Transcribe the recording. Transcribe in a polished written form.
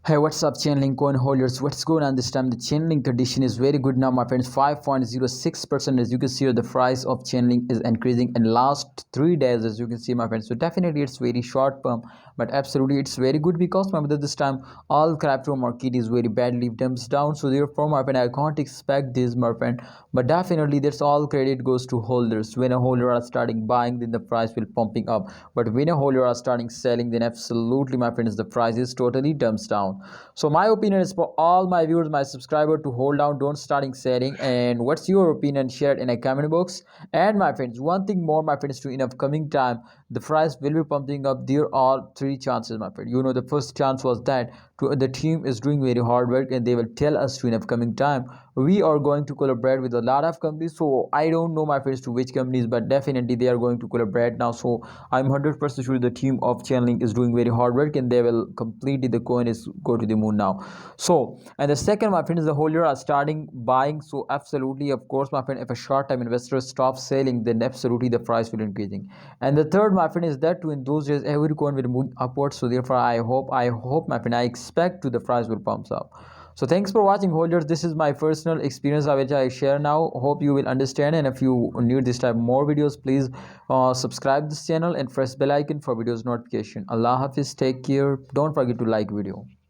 Hey, what's up, Chainlink coin holders? What's going on this time? The Chainlink condition is very good now, my friends. 5.06%. As you can see, the price of Chainlink is increasing in last 3 days, as you can see, my friends. So definitely, it's very short term, but absolutely, it's very good because my brother, this time all crypto market is very badly dumped down. So therefore, my friend, I can't expect this, my friend. But definitely, that's all credit goes to holders. When a holder are starting buying, then the price will pumping up. But when a holder are starting selling, then absolutely, my friends, the price is totally dumped down. So my opinion is for all my viewers, my subscriber, to hold down, don't starting selling. And what's your opinion? Share it in a comment box. And my friends, one thing more, my friends, to in upcoming time, the price will be pumping up. There are three chances, my friend. The first chance was that the team is doing very hard work and they will tell us to in upcoming time we are going to collaborate with a lot of companies. So I don't know, my friends, to which companies, but definitely they are going to collaborate now. So I'm 100% sure the team of Chainlink is doing very hard work and they will completely, the coin is go to the moon now. So, and the second, my friend, is the holder are starting buying. So absolutely, of course, my friend, if a short time investor stops selling, then absolutely the price will increasing. And the third, my friend, is that to in those days every coin will move upwards. So therefore, I hope, my friend, I expect to the price will pumps up. So thanks for watching, holders. This is my personal experience which I share now. Hope you will understand, and if you need this type more videos, please subscribe this channel and press bell icon for videos notification. Allah Hafiz, take care. Don't forget to like video.